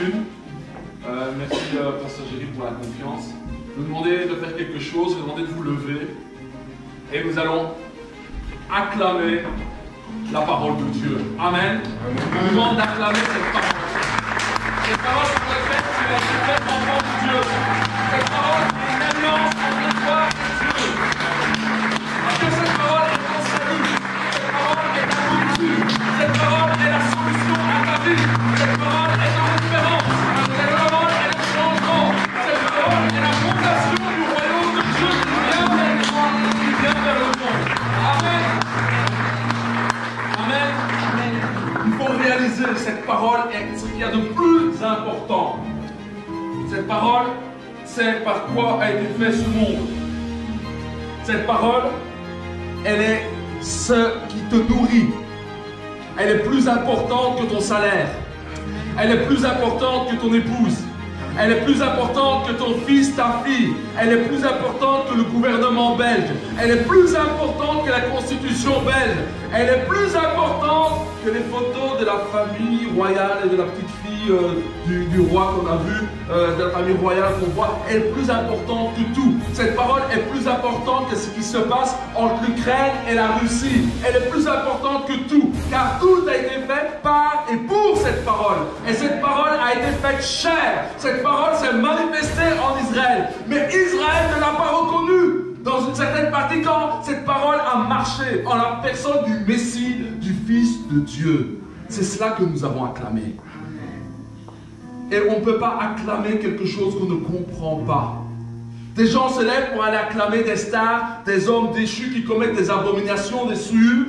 une. Merci Pasteur Géry pour la confiance. Je vous demander de faire quelque chose, je vous demander de vous lever. Et nous allons acclamer la parole de Dieu. Amen. Je vous demande d'acclamer cette parole. Cette parole sur laquelle tu es fait enfant de Dieu. Cette parole est une alliance entre toi et Dieu. Parce que cette parole est ton salut. Cette parole est ta nourriture. Cette parole est la solution à ta vie. Cette parole est ton espérance. Cette parole est le changement. Cette parole est la fondation du royaume de Dieu qui vient vers le monde. Amen. Amen. Amen. Il faut réaliser cette parole est ce qu'il y a de plus important. Cette parole, c'est par quoi a été fait ce monde. Cette parole, elle est ce qui te nourrit. Elle est plus importante que ton salaire. Elle est plus importante que ton épouse. Elle est plus importante que ton fils, ta fille. Elle est plus importante que le gouvernement belge. Elle est plus importante que la constitution belge. Elle est plus importante que les photos de la famille royale et de la petite fille du roi qu'on a vu, de la famille royale qu'on voit. Elle est plus importante que tout. Cette parole est plus importante que ce qui se passe entre l'Ukraine et la Russie. Elle est plus importante que tout, car tout a été fait par et pour cette parole. Et cette parole a été faite chair. Cette parole s'est manifestée en Israël. Mais Israël ne l'a pas reconnue. Dans une certaine partie, quand cette parole a marché en la personne du Messie, du Fils de Dieu. C'est cela que nous avons acclamé. Et on ne peut pas acclamer quelque chose qu'on ne comprend pas. Des gens se lèvent pour aller acclamer des stars, des hommes déchus qui commettent des abominations, des souillures.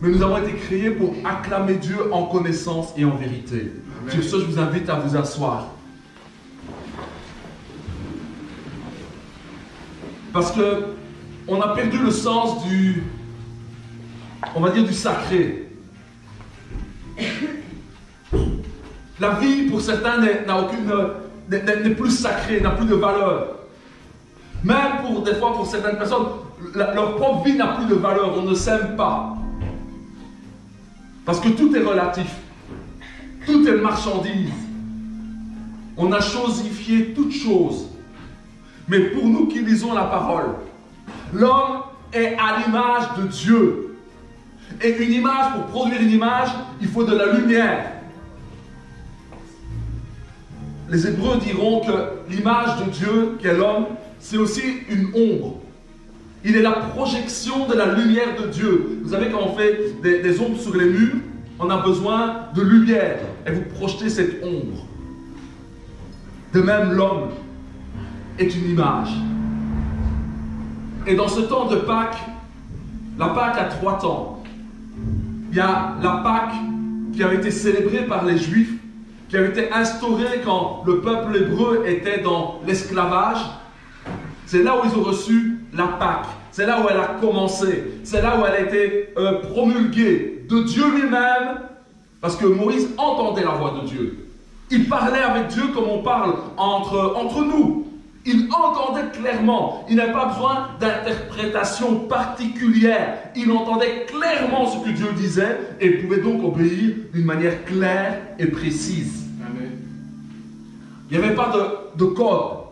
Mais nous avons été créés pour acclamer Dieu en connaissance et en vérité. Sur ce, je vous invite à vous asseoir. Parce que on a perdu le sens du, on va dire, du sacré. La vie, pour certains, n'est plus sacrée, n'a plus de valeur. Même pour des fois, pour certaines personnes, leur propre vie n'a plus de valeur. On ne s'aime pas. Parce que tout est relatif. Tout est marchandise. On a chosifié toute chose. Mais pour nous qui lisons la parole, l'homme est à l'image de Dieu. Et une image, pour produire une image, il faut de la lumière. Les Hébreux diront que l'image de Dieu, qu'est l'homme, c'est aussi une ombre. Il est la projection de la lumière de Dieu. Vous savez, quand on fait des ombres sur les murs, on a besoin de lumière. Et vous projetez cette ombre. De même, l'homme est une image. Et dans ce temps de Pâques, la Pâques a 3 temps. Il y a la Pâques qui avait été célébrée par les Juifs, qui avait été instaurée quand le peuple hébreu était dans l'esclavage. C'est là où ils ont reçu la Pâques. C'est là où elle a commencé. C'est là où elle a été promulguée de Dieu lui-même, parce que Moïse entendait la voix de Dieu. Il parlait avec Dieu comme on parle entre nous. Il entendait clairement. Il n'avait pas besoin d'interprétation particulière. Il entendait clairement ce que Dieu disait et pouvait donc obéir d'une manière claire et précise. Amen. Il n'y avait pas de code.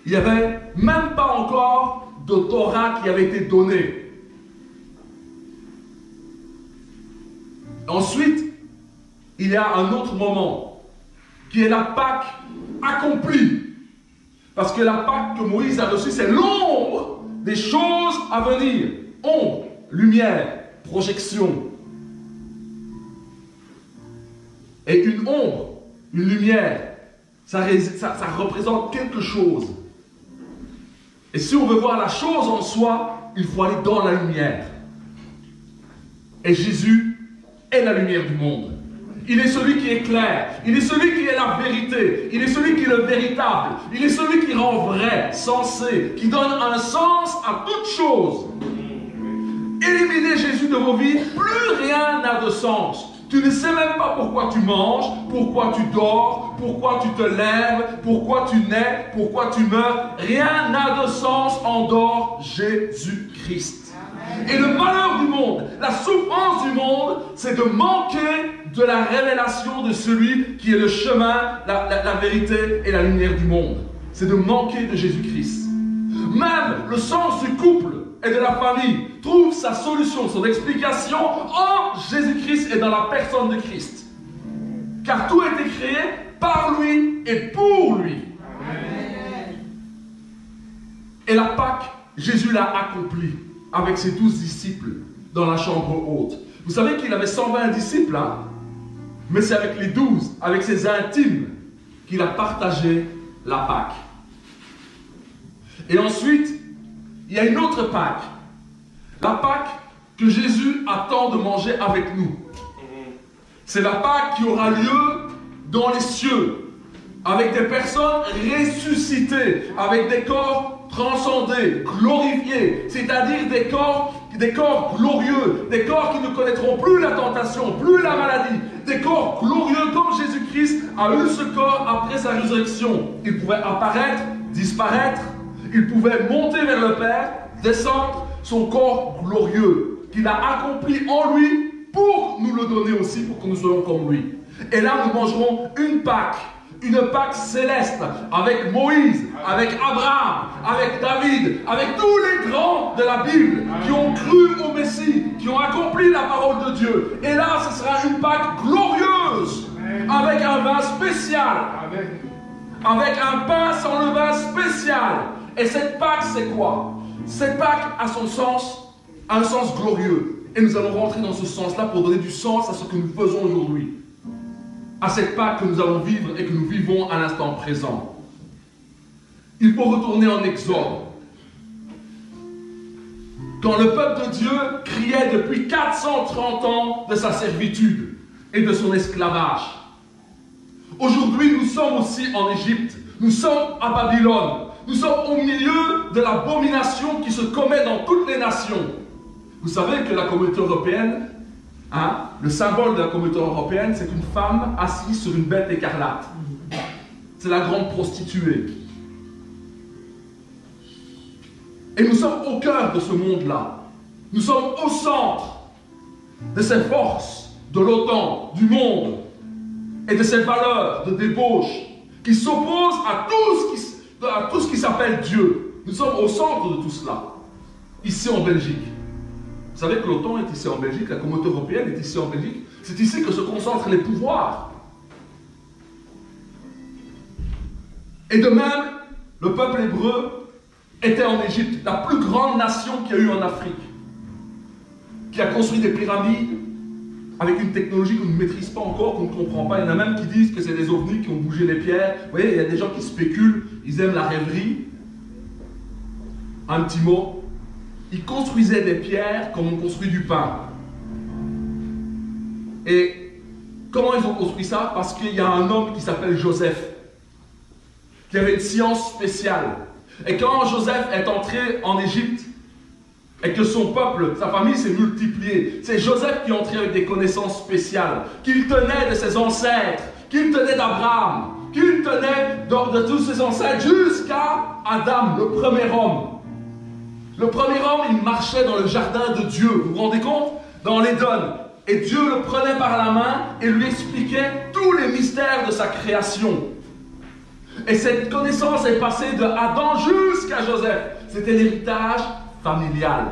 Il n'y avait même pas encore de Torah qui avait été donné. Ensuite, il y a un autre moment qui est la Pâque accomplie. Parce que la Pâque que Moïse a reçue, c'est l'ombre des choses à venir. Ombre, lumière, projection. Et une ombre, une lumière, ça représente quelque chose. Et si on veut voir la chose en soi, il faut aller dans la lumière. Et Jésus est la lumière du monde. Il est celui qui est clair. Il est celui qui est la vérité. Il est celui qui est le véritable. Il est celui qui rend vrai, sensé, qui donne un sens à toute chose. Éliminez Jésus de vos vies, plus rien n'a de sens. Tu ne sais même pas pourquoi tu manges, pourquoi tu dors, pourquoi tu te lèves, pourquoi tu nais, pourquoi tu meurs. Rien n'a de sens en dehors Jésus-Christ. Et le malheur du monde, la souffrance du monde, c'est de manquer de la révélation de celui qui est le chemin, la vérité et la lumière du monde. C'est de manquer de Jésus-Christ. Même le sens du couple et de la famille trouve sa solution, son explication en Jésus-Christ et dans la personne de Christ. Car tout a été créé par lui et pour lui. Amen. Et la Pâque, Jésus l'a accomplie avec ses 12 disciples dans la chambre haute. Vous savez qu'il avait 120 disciples, hein? Mais c'est avec les 12, avec ses intimes, qu'il a partagé la Pâque. Et ensuite, il y a une autre Pâque. La Pâque que Jésus attend de manger avec nous. C'est la Pâque qui aura lieu dans les cieux, avec des personnes ressuscitées, avec des corps transcendés, glorifiés, c'est-à-dire des corps glorieux, des corps qui ne connaîtront plus la tentation, plus la maladie, des corps glorieux comme Jésus-Christ a eu ce corps après sa résurrection. Il pouvait apparaître, disparaître, il pouvait monter vers le Père, descendre, son corps glorieux, qu'il a accompli en lui pour nous le donner aussi, pour que nous soyons comme lui. Et là, nous mangerons une Pâque céleste, avec Moïse, avec Abraham, avec David, avec tous les grands de la Bible qui ont cru au Messie, qui ont accompli la parole de Dieu. Et là, ce sera une Pâque glorieuse, avec un vin spécial, avec un pain sans levain spécial. Et cette Pâque, c'est quoi? Cette Pâque a son sens, a un sens glorieux. Et nous allons rentrer dans ce sens-là pour donner du sens à ce que nous faisons aujourd'hui. À cette Pâque que nous allons vivre et que nous vivons à l'instant présent. Il faut retourner en Exode. Quand le peuple de Dieu criait depuis 430 ans de sa servitude et de son esclavage. Aujourd'hui, nous sommes aussi en Égypte. Nous sommes à Babylone. Nous sommes au milieu de l'abomination qui se commet dans toutes les nations. Vous savez que la communauté européenne, le symbole de la communauté européenne, c'est une femme assise sur une bête écarlate. C'est la grande prostituée. Et nous sommes au cœur de ce monde-là. Nous sommes au centre de ces forces de l'OTAN, du monde, et de ces valeurs de débauche qui s'opposent à tout ce qui s'appelle Dieu. Nous sommes au centre de tout cela, ici en Belgique. Vous savez que l'OTAN est ici en Belgique, la communauté européenne est ici en Belgique. C'est ici que se concentrent les pouvoirs. Et de même, le peuple hébreu était en Égypte, la plus grande nation qu'il y a eu en Afrique, qui a construit des pyramides avec une technologie qu'on ne maîtrise pas encore, qu'on ne comprend pas. Il y en a même qui disent que c'est des ovnis qui ont bougé les pierres. Vous voyez, il y a des gens qui spéculent, ils aiment la rêverie. Un petit mot. Ils construisaient des pierres comme on construit du pain. Et comment ils ont construit ça? Parce qu'il y a un homme qui s'appelle Joseph, qui avait une science spéciale. Et quand Joseph est entré en Égypte, et que son peuple, sa famille s'est multipliée, c'est Joseph qui est entré avec des connaissances spéciales, qu'il tenait de ses ancêtres, qu'il tenait d'Abraham, qu'il tenait de tous ses ancêtres, jusqu'à Adam, le premier homme. Le premier homme, il marchait dans le jardin de Dieu, vous vous rendez compte? Dans l'Éden. Et Dieu le prenait par la main et lui expliquait tous les mystères de sa création. Et cette connaissance est passée de Adam jusqu'à Joseph. C'était l'héritage familial.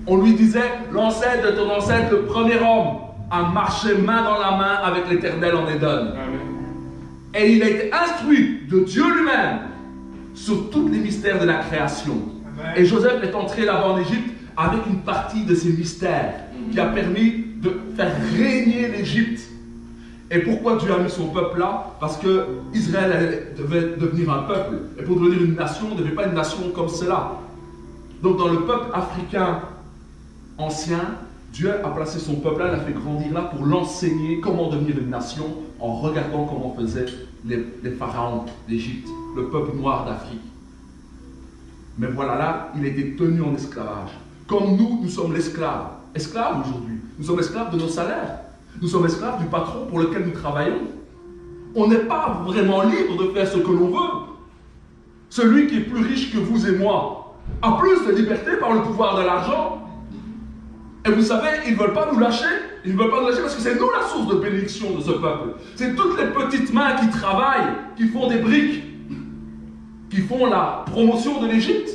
On lui disait, l'ancêtre de ton ancêtre, le premier homme, a marché main dans la main avec l'Éternel en Éden. Et il a été instruit de Dieu lui-même sur tous les mystères de la création. Amen. Et Joseph est entré là-bas en Égypte avec une partie de ces mystères qui a permis de faire régner l'Égypte. Et pourquoi Dieu a mis son peuple là? Parce que Israël devait devenir un peuple. Et pour devenir une nation, on ne devait pas une nation comme cela. Donc dans le peuple africain ancien, Dieu a placé son peuple là, l'a fait grandir là pour l'enseigner comment devenir une nation en regardant comment faisaient les pharaons d'Égypte, le peuple noir d'Afrique. Mais voilà là, il a été tenu en esclavage. Comme nous sommes l'esclave. Esclaves aujourd'hui. Nous sommes esclaves de nos salaires. Nous sommes esclaves du patron pour lequel nous travaillons. On n'est pas vraiment libre de faire ce que l'on veut. Celui qui est plus riche que vous et moi a plus de liberté par le pouvoir de l'argent. Et vous savez, ils ne veulent pas nous lâcher. Ils ne veulent pas nous lâcher parce que c'est nous la source de bénédiction de ce peuple. C'est toutes les petites mains qui travaillent, qui font des briques, qui font la promotion de l'Égypte.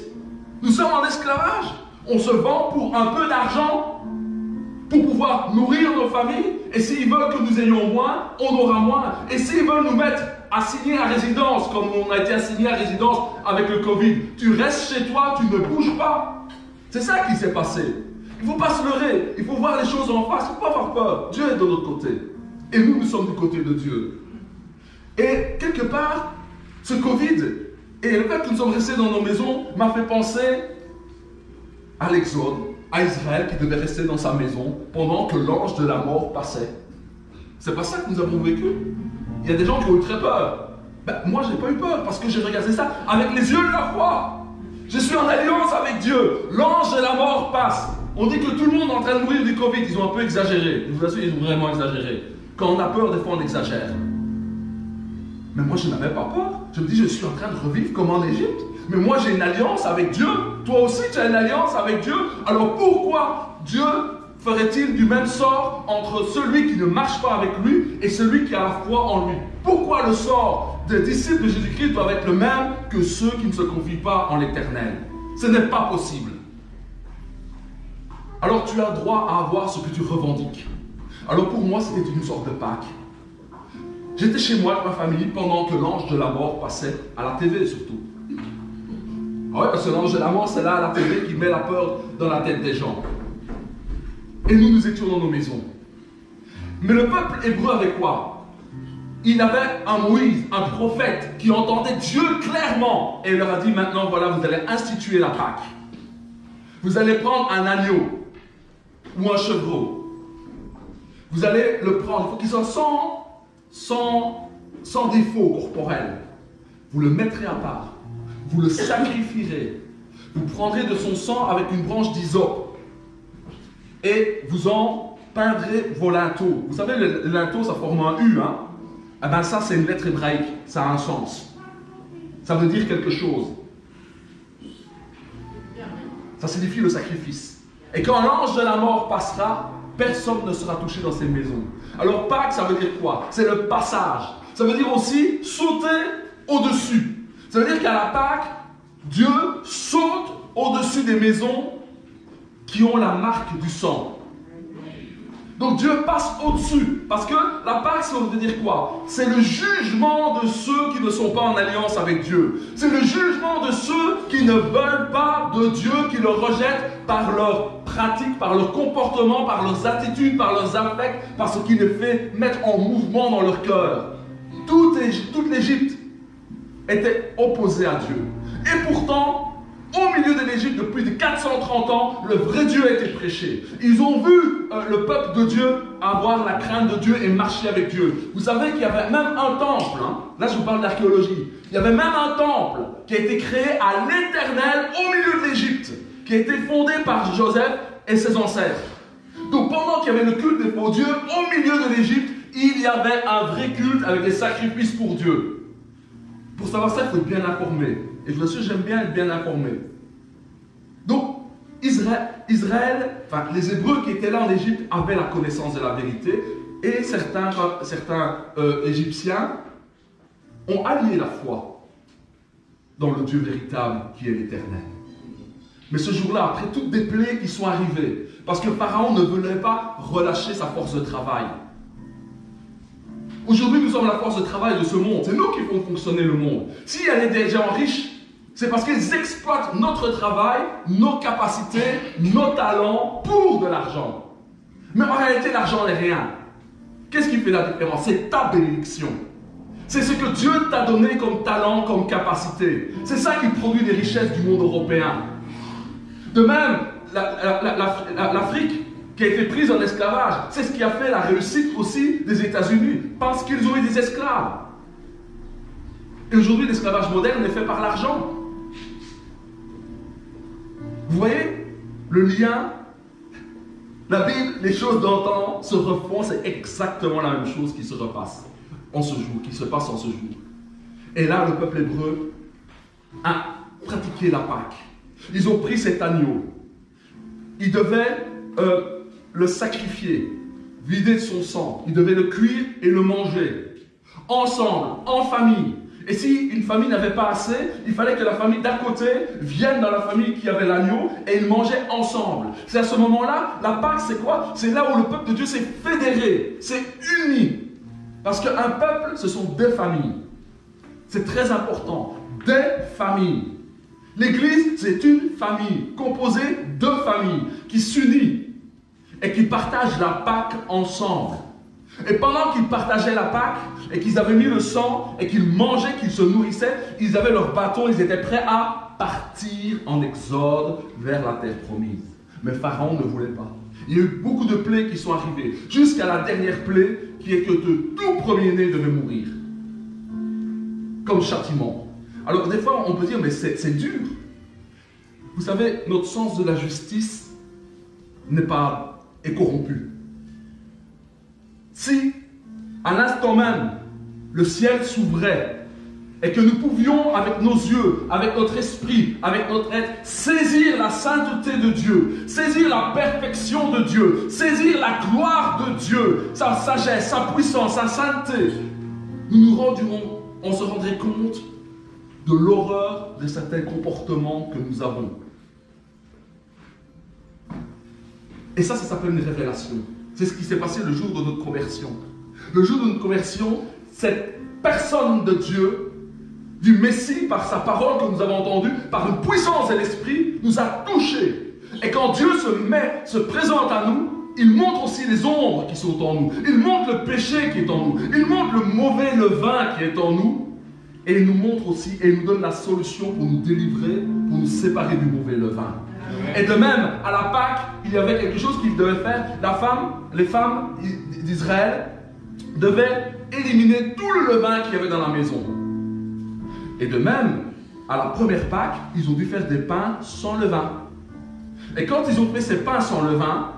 Nous sommes en esclavage. On se vend pour un peu d'argent pour pouvoir nourrir nos familles. Et s'ils veulent que nous ayons moins, on aura moins. Et s'ils veulent nous mettre assignés à résidence, comme on a été assignés à résidence avec le Covid, tu restes chez toi, tu ne bouges pas. C'est ça qui s'est passé. Il ne faut pas se leurrer, il faut voir les choses en face, il ne faut pas avoir peur. Dieu est de notre côté. Et nous, nous sommes du côté de Dieu. Et quelque part, ce Covid et le fait que nous sommes restés dans nos maisons m'a fait penser à l'Exode, à Israël qui devait rester dans sa maison pendant que l'ange de la mort passait. C'est pas ça que nous avons vécu. Il y a des gens qui ont eu très peur. Moi, je n'ai pas eu peur parce que j'ai regardé ça avec les yeux de la foi. Je suis en alliance avec Dieu. L'ange de la mort passe. On dit que tout le monde est en train de mourir du Covid. Ils ont un peu exagéré. Je vous assure, ils ont vraiment exagéré. Quand on a peur, des fois, on exagère. Mais moi, je n'avais pas peur. Je me dis, je suis en train de revivre comme en Égypte. Mais moi, j'ai une alliance avec Dieu. Toi aussi, tu as une alliance avec Dieu. Alors pourquoi Dieu ferait-il du même sort entre celui qui ne marche pas avec lui et celui qui a la foi en lui? Pourquoi le sort des disciples de Jésus-Christ doit être le même que ceux qui ne se confient pas en l'Éternel? Ce n'est pas possible. Alors tu as droit à avoir ce que tu revendiques. Alors pour moi, c'était une sorte de Pâques. J'étais chez moi avec ma famille pendant que l'ange de la mort passait, à la TV surtout. Ah ouais, parce que l'ange de la mort, c'est là à la TV qui met la peur dans la tête des gens. Et nous étions dans nos maisons. Mais le peuple hébreu avait quoi? Il avait un Moïse, un prophète, qui entendait Dieu clairement. Et il leur a dit, maintenant, voilà, vous allez instituer la Pâque. Vous allez prendre un agneau ou un chevreau. Vous allez le prendre, il faut qu'il soit sans défaut corporel. Vous le mettrez à part. Vous le sacrifierez. Vous prendrez de son sang avec une branche d'hysope. Et vous en peindrez vos linteaux. Vous savez, le linteau, ça forme un U. Hein? Eh bien, ça, c'est une lettre hébraïque. Ça a un sens. Ça veut dire quelque chose. Ça signifie le sacrifice. Et quand l'ange de la mort passera, personne ne sera touché dans ces maisons. Alors Pâques, ça veut dire quoi? C'est le passage. Ça veut dire aussi sauter au-dessus. Ça veut dire qu'à la Pâques, Dieu saute au-dessus des maisons qui ont la marque du sang. Donc Dieu passe au-dessus. Parce que la Pâque, ça veut dire quoi? C'est le jugement de ceux qui ne sont pas en alliance avec Dieu. C'est le jugement de ceux qui ne veulent pas de Dieu, qui le rejettent par leurs pratiques, par leur comportement, par leurs attitudes, par leurs affects, par ce qui les fait mettre en mouvement dans leur cœur. Toute l'Égypte était opposée à Dieu. Et pourtant, au milieu de l'Égypte, depuis 430 ans, le vrai Dieu a été prêché. Ils ont vu le peuple de Dieu avoir la crainte de Dieu et marcher avec Dieu. Vous savez qu'il y avait même un temple, hein? Là je vous parle d'archéologie, il y avait même un temple qui a été créé à l'Éternel au milieu de l'Égypte, qui a été fondé par Joseph et ses ancêtres. Donc pendant qu'il y avait le culte des faux dieux, au milieu de l'Égypte, il y avait un vrai culte avec des sacrifices pour Dieu. Pour savoir ça, il faut être bien informé. Et je vous assure, j'aime bien être bien informé. Donc, Israël, enfin, les Hébreux qui étaient là en Égypte avaient la connaissance de la vérité. Et certains Égyptiens ont allié la foi dans le Dieu véritable qui est l'Éternel. Mais ce jour-là, après toutes des plaies qui sont arrivées, parce que Pharaon ne voulait pas relâcher sa force de travail. Aujourd'hui, nous sommes la force de travail de ce monde. C'est nous qui faisons fonctionner le monde. S'il y a des gens riches, c'est parce qu'ils exploitent notre travail, nos capacités, nos talents pour de l'argent. Mais en réalité, l'argent n'est rien. Qu'est-ce qui fait la différence? C'est ta bénédiction. C'est ce que Dieu t'a donné comme talent, comme capacité. C'est ça qui produit les richesses du monde européen. De même, l'Afrique, qui a été prise en esclavage, c'est ce qui a fait la réussite aussi des États-Unis, parce qu'ils ont eu des esclaves. Et aujourd'hui, l'esclavage moderne est fait par l'argent. Vous voyez le lien? La Bible, les choses d'antan se refont, c'est exactement la même chose qui se repasse en ce jour, qui se passe en ce jour. Et là, le peuple hébreu a pratiqué la Pâque. Ils ont pris cet agneau. Ils devaient le sacrifier, vider de son sang. Ils devaient le cuire et le manger. Ensemble, en famille. Et si une famille n'avait pas assez, il fallait que la famille d'à côté vienne dans la famille qui avait l'agneau et ils mangeaient ensemble. C'est à ce moment-là, la Pâque, c'est quoi? C'est là où le peuple de Dieu s'est fédéré, s'est uni. Parce qu'un peuple, ce sont des familles. C'est très important. Des familles. L'Église, c'est une famille composée de familles qui s'unit et qui partagent la Pâque ensemble. Et pendant qu'ils partageaient la Pâque et qu'ils avaient mis le sang et qu'ils mangeaient, qu'ils se nourrissaient, ils avaient leur bâton, ils étaient prêts à partir en exode vers la terre promise. Mais Pharaon ne voulait pas. Il y a eu beaucoup de plaies qui sont arrivées, jusqu'à la dernière plaie qui est que de tout premier-né devait mourir. Comme châtiment. Alors des fois on peut dire, mais c'est dur. Vous savez, notre sens de la justice est corrompu. Si, à l'instant même, le ciel s'ouvrait et que nous pouvions, avec nos yeux, avec notre esprit, avec notre être, saisir la sainteté de Dieu, saisir la perfection de Dieu, saisir la gloire de Dieu, sa sagesse, sa puissance, sa sainteté, on se rendrait compte de l'horreur de certains comportements que nous avons. Et ça s'appelle une révélation. C'est ce qui s'est passé le jour de notre conversion. Le jour de notre conversion, cette personne de Dieu, du Messie, par sa parole que nous avons entendue, par une puissance de l'Esprit, nous a touchés. Et quand Dieu se présente à nous, il montre aussi les ombres qui sont en nous. Il montre le péché qui est en nous. Il montre le mauvais levain qui est en nous. Et il nous montre aussi, et il nous donne la solution pour nous délivrer, pour nous séparer du mauvais levain. Et de même, à la Pâque, il y avait quelque chose qu'ils devaient faire. Les femmes d'Israël devaient éliminer tout le levain qu'il y avait dans la maison. Et de même, à la première Pâque, ils ont dû faire des pains sans levain. Et quand ils ont fait ces pains sans levain,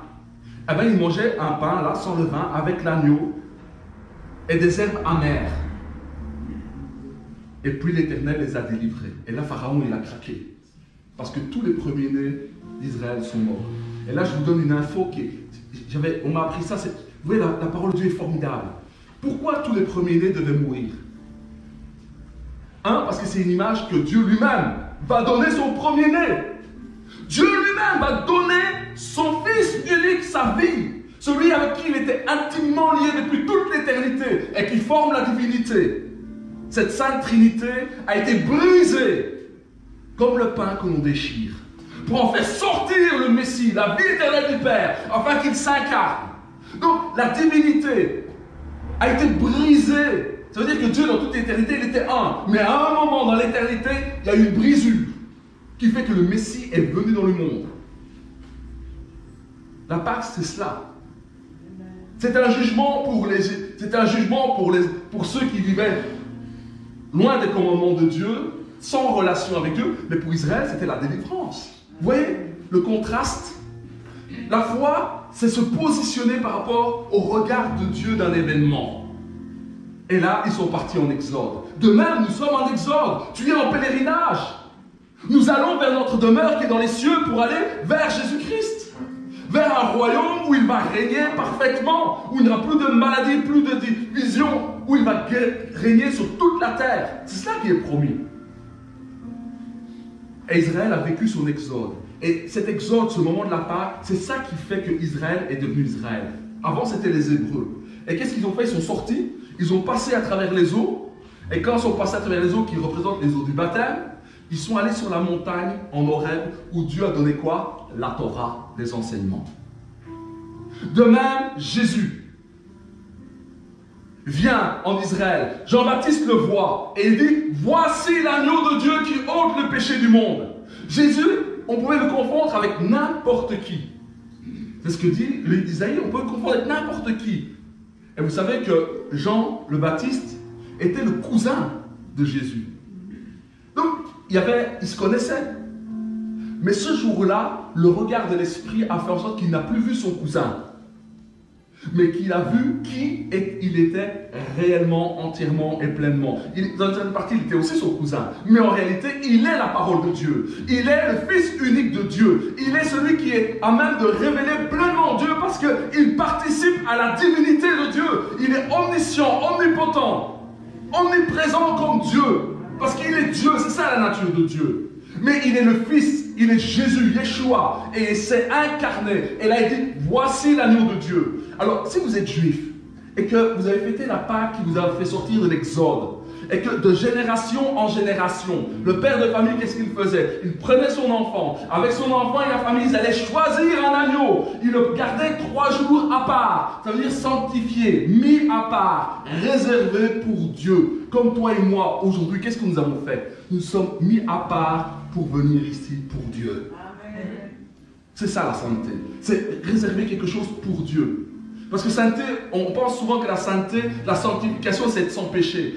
eh bien, ils mangeaient un pain là, sans levain, avec l'agneau et des herbes amères. Et puis l'Éternel les a délivrés. Et là, Pharaon, il a craqué. Parce que tous les premiers-nés d'Israël sont morts. Et là, je vous donne une info on m'a appris ça. Vous voyez, la parole de Dieu est formidable. Pourquoi tous les premiers-nés devaient mourir? Parce que c'est une image que Dieu lui-même va donner son premier-né. Dieu lui-même va donner son Fils unique, sa vie. Celui avec qui il était intimement lié depuis toute l'éternité et qui forme la divinité. Cette Sainte Trinité a été brisée comme le pain que l'on déchire, pour en faire sortir le Messie, la vie éternelle du Père, afin qu'il s'incarne. Donc, la divinité a été brisée. Ça veut dire que Dieu, dans toute l'éternité, il était un. Mais à un moment dans l'éternité, il y a eu une brisure qui fait que le Messie est venu dans le monde. La Pâque, c'est cela. C'est un jugement pour ceux qui vivaient loin des commandements de Dieu, sans relation avec Dieu, mais pour Israël, c'était la délivrance. Vous voyez le contraste? La foi, c'est se positionner par rapport au regard de Dieu d'un événement. Et là, ils sont partis en exode. De même, nous sommes en exode. Tu es en pèlerinage. Nous allons vers notre demeure qui est dans les cieux pour aller vers Jésus-Christ. Vers un royaume où il va régner parfaitement, où il n'y aura plus de maladie, plus de division, où il va régner sur toute la terre. C'est cela qui est promis. Et Israël a vécu son exode. Et cet exode, ce moment de la Pâque, c'est ça qui fait que Israël est devenu Israël. Avant, c'était les Hébreux. Et qu'est-ce qu'ils ont fait? Ils sont sortis, ils ont passé à travers les eaux. Et quand ils sont passés à travers les eaux qui représentent les eaux du baptême, ils sont allés sur la montagne en Horeb où Dieu a donné quoi? La Torah, les enseignements. De même, Jésus vient en Israël. Jean-Baptiste le voit et il dit: voici l'agneau de Dieu qui ôte le péché du monde. Jésus, on pouvait le confondre avec n'importe qui. C'est ce que dit Isaïe, on peut le confondre avec n'importe qui. Et vous savez que Jean le Baptiste était le cousin de Jésus. Donc, ils se connaissaient. Mais ce jour-là, le regard de l'Esprit a fait en sorte qu'il n'a plus vu son cousin. mais qu'il a vu qui il était réellement, entièrement et pleinement. Dans une partie, il était aussi son cousin, mais en réalité, il est la parole de Dieu. Il est le Fils unique de Dieu. Il est celui qui est à même de révéler pleinement Dieu parce qu'il participe à la divinité de Dieu. Il est omniscient, omnipotent, omniprésent comme Dieu, parce qu'il est Dieu, c'est ça la nature de Dieu. Mais il est le Fils, il est Jésus, Yeshua, et il s'est incarné. Et là, il dit, voici l'agneau de Dieu. Alors, si vous êtes juif, et que vous avez fêté la Pâque qui vous a fait sortir de l'Exode, et que de génération en génération, le père de famille, qu'est-ce qu'il faisait? Il prenait son enfant, avec son enfant et la famille, ils allaient choisir un agneau. Il le gardait 3 jours à part. Ça veut dire sanctifié, mis à part, réservé pour Dieu. Comme toi et moi, aujourd'hui, qu'est-ce que nous avons fait? Nous sommes mis à part pour venir ici pour Dieu. Amen. C'est ça la sainteté. C'est réserver quelque chose pour Dieu. Parce que sainteté, on pense souvent que la sainteté, la sanctification, c'est être sans péché.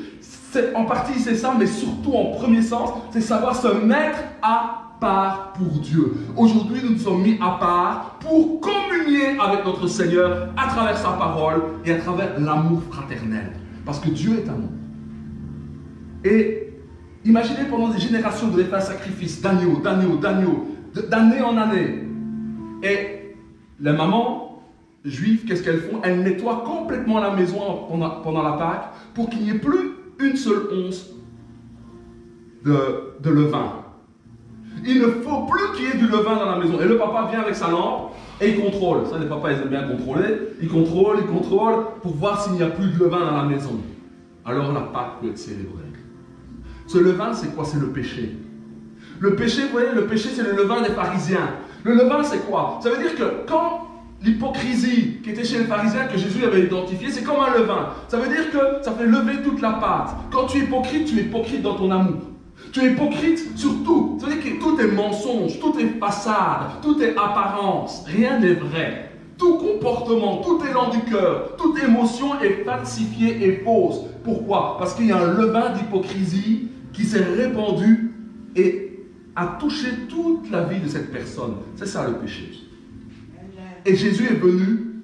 En partie, c'est ça, mais surtout en premier sens, c'est savoir se mettre à part pour Dieu. Aujourd'hui, nous nous sommes mis à part pour communier avec notre Seigneur à travers sa parole et à travers l'amour fraternel. Parce que Dieu est amour. Et imaginez pendant des générations de faire un sacrifice d'agneau, d'année en année. Et les mamans juives, qu'est-ce qu'elles font? Elles nettoient complètement la maison pendant la Pâque pour qu'il n'y ait plus une seule once de levain. Il ne faut plus qu'il y ait du levain dans la maison. Et le papa vient avec sa lampe et il contrôle. Ça, les papas, ils aiment bien contrôler. Il contrôle pour voir s'il n'y a plus de levain dans la maison. Alors la Pâque peut être célébrée. Ce levain, c'est quoi? C'est le péché. Le péché, vous voyez, le péché, c'est le levain des pharisiens. Le levain, c'est quoi? Ça veut dire que quand l'hypocrisie qui était chez les pharisiens, que Jésus avait identifié, c'est comme un levain. Ça veut dire que ça fait lever toute la pâte. Quand tu es hypocrite dans ton amour. Tu es hypocrite sur tout. Ça veut dire que tout est mensonge, tout est façade, tout est apparence. Rien n'est vrai. Tout comportement, tout élan du cœur, toute émotion est falsifiée et fausse. Pourquoi? Parce qu'il y a un levain d'hypocrisie qui s'est répandu et a touché toute la vie de cette personne. C'est ça le péché. Et Jésus est venu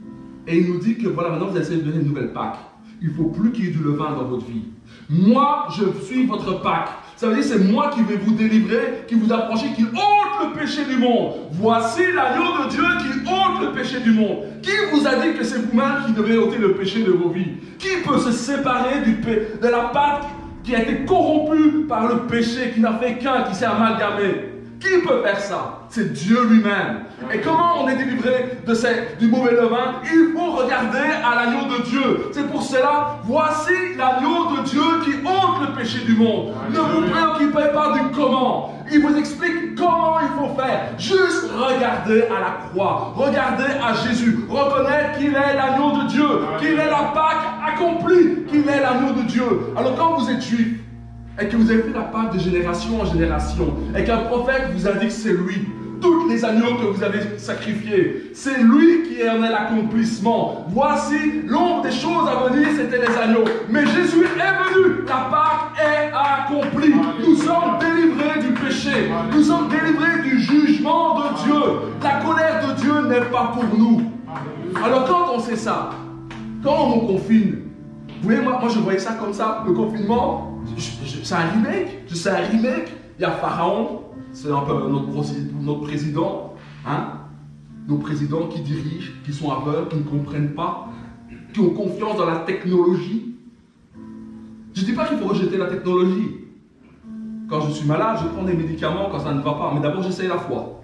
et il nous dit que voilà, maintenant vous allez essayer de donner une nouvelle Pâque. Il ne faut plus qu'il y ait du levain dans votre vie. Moi, je suis votre Pâque. Ça veut dire c'est moi qui vais vous délivrer, qui vous affranchit, qui ôte le péché du monde. Voici l'agneau de Dieu qui ôte le péché du monde. Qui vous a dit que c'est vous-même qui devez ôter le péché de vos vies? Qui peut se séparer de la pâte qui a été corrompue par le péché, qui n'a fait qu'un, qui s'est amalgamé? Qui peut faire ça? C'est Dieu lui-même. Et comment on est délivré du mauvais levain? Il faut regarder à l'agneau de Dieu. C'est pour cela, voici l'agneau de Dieu qui ôte le péché du monde. Ne vous préoccupez pas du comment. Il vous explique comment il faut faire. Juste regarder à la croix. Regardez à Jésus. Reconnaître qu'il est l'agneau de Dieu. Qu'il est la Pâque accomplie. Qu'il est l'agneau de Dieu. Alors quand vous êtes juif, et que vous avez fait la Pâque de génération en génération, et qu'un prophète vous a dit que c'est lui, tous les agneaux que vous avez sacrifiés, c'est lui qui en est l'accomplissement. Voici l'ombre des choses à venir, c'était les agneaux. Mais Jésus est venu, la Pâque est accomplie. Nous sommes délivrés du péché, nous sommes délivrés du jugement de Dieu. La colère de Dieu n'est pas pour nous. Alors quand on sait ça, quand on nous confine, vous voyez, moi je voyais ça comme ça, le confinement, c'est un remake. Il y a Pharaon, c'est un peu notre président, hein? Nos présidents qui dirigent, qui sont aveugles, qui ne comprennent pas, qui ont confiance dans la technologie. Je ne dis pas qu'il faut rejeter la technologie. Quand je suis malade, je prends des médicaments quand ça ne va pas, mais d'abord j'essaye la foi.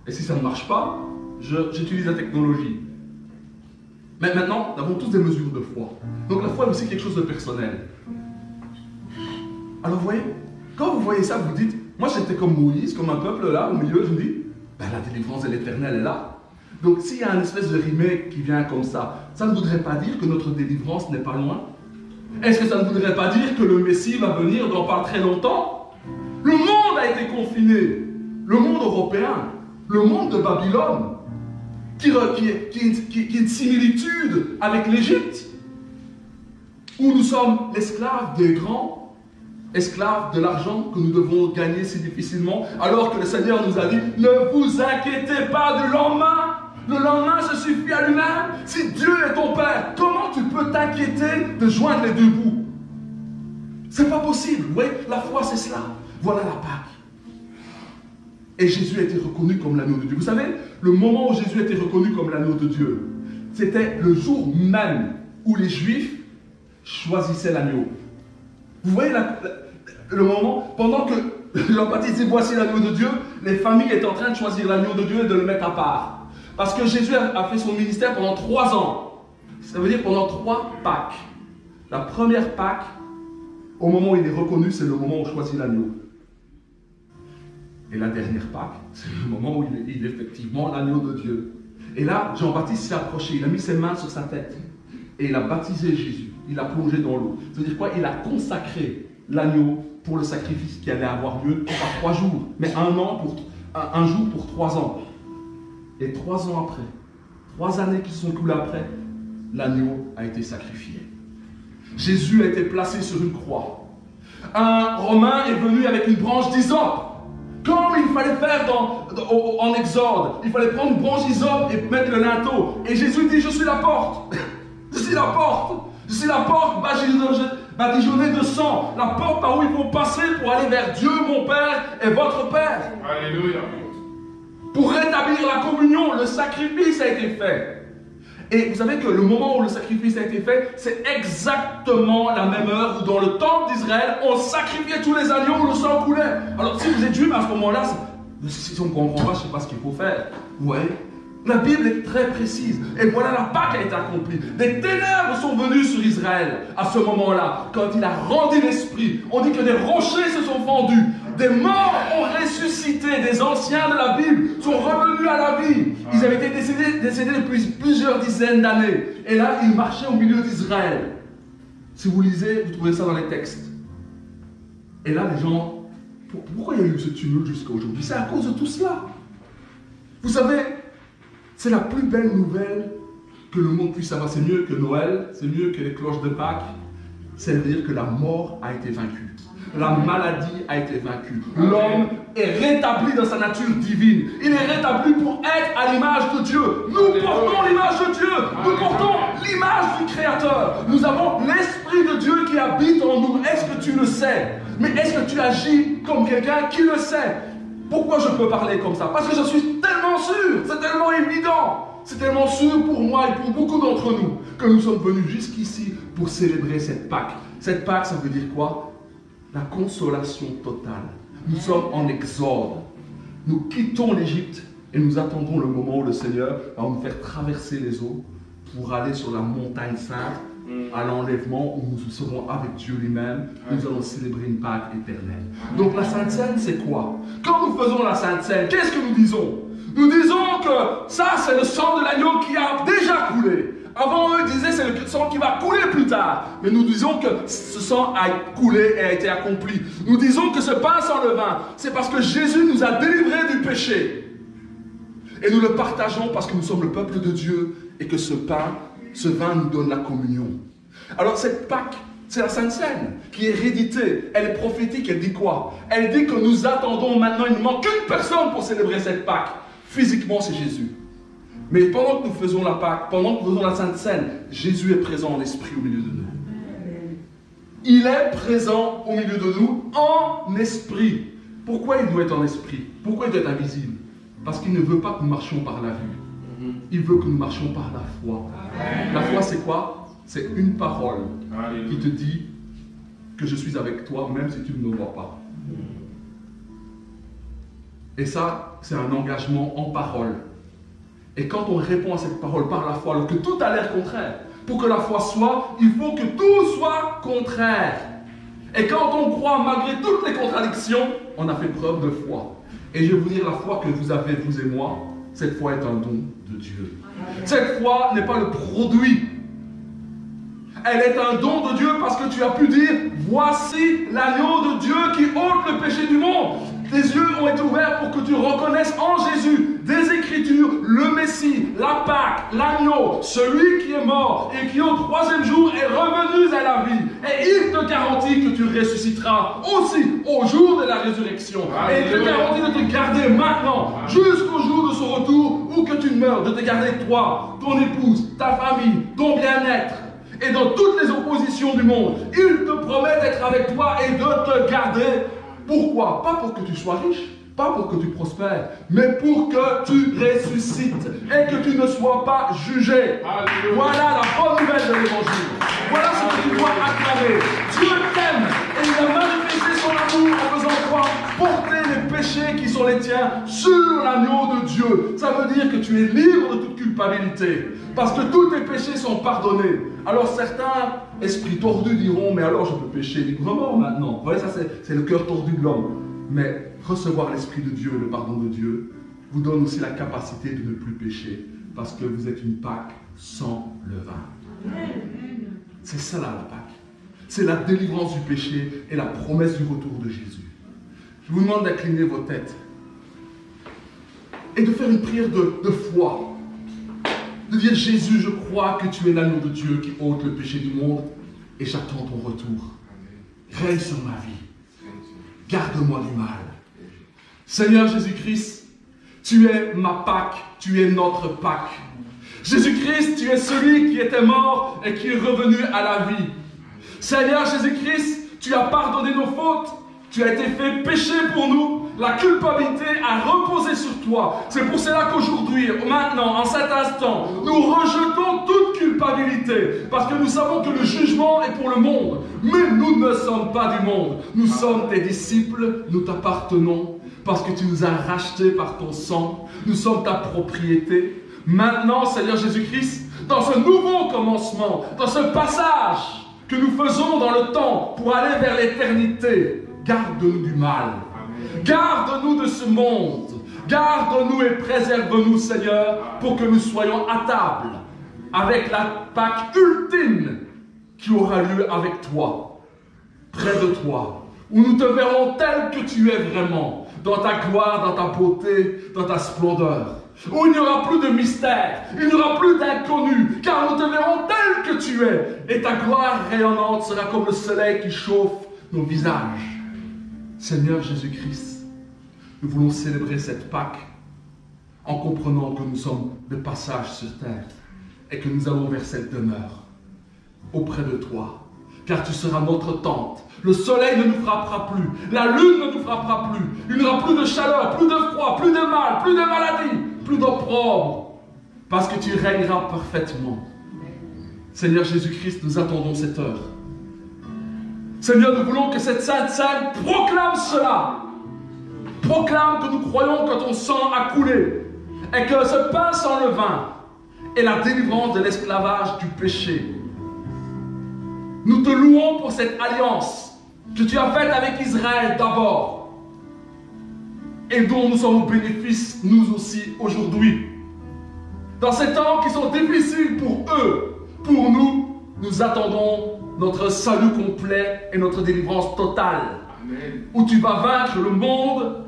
Et si ça ne marche pas, j'utilise la technologie. Mais maintenant, nous avons tous des mesures de foi. Donc la foi est aussi quelque chose de personnel. Alors vous voyez, quand vous voyez ça, vous dites, moi j'étais comme Moïse, comme un peuple là, au milieu, je me dis, ben, la délivrance de l'Éternel est là. Donc s'il y a une espèce de remake qui vient comme ça ne voudrait pas dire que notre délivrance n'est pas loin? Est-ce que ça ne voudrait pas dire que le Messie va venir dans pas très longtemps? Le monde a été confiné, le monde européen, le monde de Babylone, qui est une similitude avec l'Égypte, où nous sommes l'esclave des grands, esclaves de l'argent que nous devons gagner si difficilement, alors que le Seigneur nous a dit, ne vous inquiétez pas du lendemain, Le lendemain se suffit à lui-même. Si Dieu est ton Père, comment tu peux t'inquiéter de joindre les deux bouts? C'est pas possible. Vous voyez, la foi, c'est cela. Voilà la Pâque. Et Jésus a été reconnu comme l'agneau de Dieu. Vous savez, le moment où Jésus a été reconnu comme l'agneau de Dieu, c'était le jour même où les Juifs choisissaient l'agneau. Vous voyez le moment, pendant que Jean-Baptiste dit voici l'agneau de Dieu, les familles étaient en train de choisir l'agneau de Dieu et de le mettre à part. Parce que Jésus a fait son ministère pendant 3 ans. Ça veut dire pendant 3 Pâques. La première Pâque, au moment où il est reconnu, c'est le moment où on choisit l'agneau. Et la dernière Pâque, c'est le moment où il est effectivement l'agneau de Dieu. Et là, Jean-Baptiste s'est approché, il a mis ses mains sur sa tête. Et il a baptisé Jésus. Il l'a plongé dans l'eau. Ça veut dire quoi? Il a consacré l'agneau pour le sacrifice qui allait avoir lieu, pas 3 jours, mais un jour pour 3 ans. Et 3 ans après, 3 années qui se sont écoulées après, l'agneau a été sacrifié. Jésus a été placé sur une croix. Un Romain est venu avec une branche d'hysope. Comme il fallait faire en Exode, il fallait prendre une branche d'hysope et mettre le linteau. Et Jésus dit, je suis la porte. Je suis la porte. Je suis la porte badigeonnée de sang. La porte par où il faut passer pour aller vers Dieu, mon Père, et votre Père. Alléluia. Pour rétablir la communion, le sacrifice a été fait. Et vous savez que le moment où le sacrifice a été fait, c'est exactement la même heure où dans le temple d'Israël, on sacrifiait tous les agneaux où le sang coulait. Alors si vous êtes juif à ce moment-là, si on ne comprend pas, je ne sais pas ce qu'il faut faire. Vous voyez? La Bible est très précise. Et voilà, la Pâque a été accomplie. Des ténèbres sont venues sur Israël à ce moment-là, quand il a rendu l'esprit. On dit que des rochers se sont fendus. Des morts ont ressuscité. Des anciens de la Bible sont revenus à la vie. Ils avaient été décédés depuis plusieurs dizaines d'années. Et là, ils marchaient au milieu d'Israël. Si vous lisez, vous trouvez ça dans les textes. Et là, les gens... Pourquoi il y a eu ce tumulte jusqu'à aujourd'hui? C'est à cause de tout cela. Vous savez... C'est la plus belle nouvelle que le monde puisse avoir. C'est mieux que Noël, c'est mieux que les cloches de Pâques. C'est-à-dire que la mort a été vaincue. La maladie a été vaincue. L'homme est rétabli dans sa nature divine. Il est rétabli pour être à l'image de Dieu. Nous portons l'image de Dieu. Nous portons l'image du Créateur. Nous avons l'Esprit de Dieu qui habite en nous. Est-ce que tu le sais? Mais est-ce que tu agis comme quelqu'un qui le sait? Pourquoi je peux parler comme ça? Parce que je suis tellement sûr, c'est tellement évident, c'est tellement sûr pour moi et pour beaucoup d'entre nous que nous sommes venus jusqu'ici pour célébrer cette Pâque. Cette Pâque, ça veut dire quoi? La consolation totale. Nous sommes en exode. Nous quittons l'Égypte et nous attendons le moment où le Seigneur va nous faire traverser les eaux pour aller sur la montagne sainte à l'enlèvement où nous serons avec Dieu lui-même. Nous allons célébrer une Pâque éternelle. Donc la Sainte Seine, c'est quoi? Quand nous faisons la Sainte Seine, qu'est-ce que nous disons? Nous disons que ça, c'est le sang de l'agneau qui a déjà coulé. Avant, eux disaient c'est le sang qui va couler plus tard. Mais nous disons que ce sang a coulé et a été accompli. Nous disons que ce pain sans levain, c'est parce que Jésus nous a délivrés du péché. Et nous le partageons parce que nous sommes le peuple de Dieu et que ce pain, ce vin nous donne la communion. Alors cette Pâque, c'est la Sainte Seine qui est rééditée. Elle est prophétique, elle dit quoi? Elle dit que nous attendons maintenant, il ne manque qu'une personne pour célébrer cette Pâque. Physiquement, c'est Jésus. Mais pendant que nous faisons la Pâque, pendant que nous faisons la Sainte Seine, Jésus est présent en esprit au milieu de nous. Il est présent au milieu de nous en esprit. Pourquoi il doit être en esprit? Pourquoi il doit être invisible? Parce qu'il ne veut pas que nous marchions par la vue. Il veut que nous marchions par la foi. La foi, c'est quoi? C'est une parole qui te dit que je suis avec toi, même si tu ne me vois pas. Et ça, c'est un engagement en parole. Et quand on répond à cette parole par la foi, alors que tout a l'air contraire, pour que la foi soit, il faut que tout soit contraire. Et quand on croit, malgré toutes les contradictions, on a fait preuve de foi. Et je vais vous dire, la foi que vous avez, vous et moi, cette foi est un don de Dieu. Cette foi n'est pas le produit. Elle est un don de Dieu parce que tu as pu dire, voici l'agneau de Dieu qui ôte le péché du monde. Tes yeux ont été ouverts pour que tu reconnaisses en Jésus des Écritures, le Messie, la Pâque, l'agneau, celui qui est mort et qui au 3e jour est revenu Jésus est la vie. Et il te garantit que tu ressusciteras aussi au jour de la résurrection. Et il te garantit de te garder maintenant, jusqu'au jour de son retour, ou que tu meurs, de te garder toi, ton épouse, ta famille, ton bien-être. Et dans toutes les oppositions du monde, il te promet d'être avec toi et de te garder. Pourquoi? Pas pour que tu sois riche, pas pour que tu prospères, mais pour que tu ressuscites et que tu ne sois pas jugé. Alléluia. Voilà la bonne nouvelle de l'Évangile. Voilà ce que tu dois acclamer. Dieu t'aime et il a manifesté son amour en faisant quoi? Porter les péchés qui sont les tiens sur l'agneau de Dieu. Ça veut dire que tu es libre de toute culpabilité. Parce que tous tes péchés sont pardonnés. Alors certains esprits tordus diront, mais alors je peux pécher librement maintenant. Vous voyez, ça c'est le cœur tordu de l'homme. Mais recevoir l'Esprit de Dieu, le pardon de Dieu, vous donne aussi la capacité de ne plus pécher. Parce que vous êtes une Pâque sans levain. C'est ça la Pâque. C'est la délivrance du péché et la promesse du retour de Jésus. Je vous demande d'incliner vos têtes et de faire une prière de foi. De dire, Jésus, je crois que tu es l'agneau de Dieu qui ôte le péché du monde et j'attends ton retour. Règne sur ma vie. Garde-moi du mal. Seigneur Jésus-Christ, tu es ma Pâque, tu es notre Pâque. Jésus-Christ, tu es celui qui était mort et qui est revenu à la vie. Seigneur Jésus-Christ, tu as pardonné nos fautes, tu as été fait péché pour nous, la culpabilité a reposé sur toi. C'est pour cela qu'aujourd'hui, maintenant, en cet instant, nous rejetons toute culpabilité. Parce que nous savons que le jugement est pour le monde. Mais nous ne sommes pas du monde. Nous sommes tes disciples, nous t'appartenons. Parce que tu nous as rachetés par ton sang. Nous sommes ta propriété. Maintenant, Seigneur Jésus-Christ, dans ce nouveau commencement, dans ce passage que nous faisons dans le temps pour aller vers l'éternité, garde-nous du mal. Garde-nous de ce monde. Garde-nous et préserve-nous, Seigneur, pour que nous soyons à table avec la Pâque ultime qui aura lieu avec toi, près de toi, où nous te verrons tel que tu es vraiment, dans ta gloire, dans ta beauté, dans ta splendeur, où il n'y aura plus de mystère, il n'y aura plus d'inconnu, car nous te verrons tel que tu es, et ta gloire rayonnante sera comme le soleil qui chauffe nos visages. Seigneur Jésus-Christ, nous voulons célébrer cette Pâque en comprenant que nous sommes de passage sur terre et que nous allons vers cette demeure auprès de toi, car tu seras notre tente. Le soleil ne nous frappera plus, la lune ne nous frappera plus, il n'y aura plus de chaleur, plus de froid, plus de mal, plus de maladie, plus d'opprobre, parce que tu régneras parfaitement. Seigneur Jésus-Christ, nous attendons cette heure. Seigneur, nous voulons que cette Sainte Seine proclame cela. Proclame que nous croyons que ton sang a coulé et que ce pain sans levain est la délivrance de l'esclavage du péché. Nous te louons pour cette alliance que tu as faite avec Israël d'abord et dont nous sommes au bénéfice, nous aussi, aujourd'hui. Dans ces temps qui sont difficiles pour eux, pour nous, nous attendons notre salut complet et notre délivrance totale. Amen. Où tu vas vaincre le monde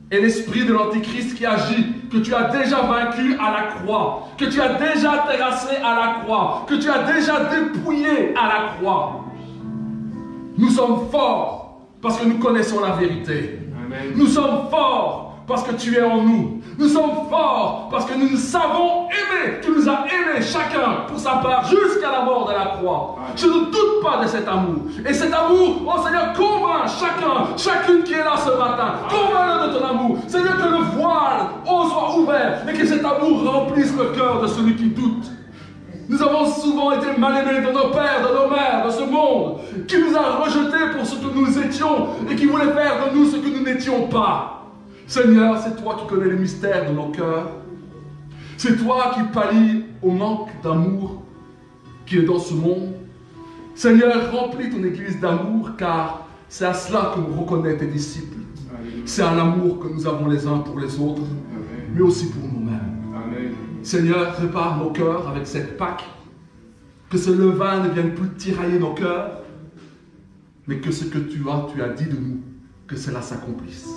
et l'esprit de l'Antichrist qui agit, que tu as déjà vaincu à la croix, que tu as déjà terrassé à la croix, que tu as déjà dépouillé à la croix. Nous sommes forts parce que nous connaissons la vérité. Amen. Nous sommes forts parce que tu es en nous. Nous sommes forts parce que nous nous savons aimer. Tu nous as aimés chacun pour sa part jusqu'à la mort de la croix. Amen. Je ne doute pas de cet amour. Et cet amour, oh Seigneur, convainc chacun, chacune qui est là ce matin. Convainc-le de ton amour. Seigneur, que le voile soit ouvert et que cet amour remplisse le cœur de celui qui doute. Nous avons souvent été mal aimés de nos pères, de nos mères, de ce monde, qui nous a rejetés pour ce que nous étions et qui voulait faire de nous ce que nous n'étions pas. Seigneur, c'est toi qui connais les mystères de nos cœurs. C'est toi qui pallies au manque d'amour qui est dans ce monde. Seigneur, remplis ton Église d'amour, car c'est à cela que nous reconnaissons tes disciples. C'est à l'amour que nous avons les uns pour les autres, mais aussi pour nous-mêmes. Seigneur, prépare nos cœurs avec cette Pâque, que ce levain ne vienne plus tirailler nos cœurs, mais que ce que tu as dit de nous, que cela s'accomplisse.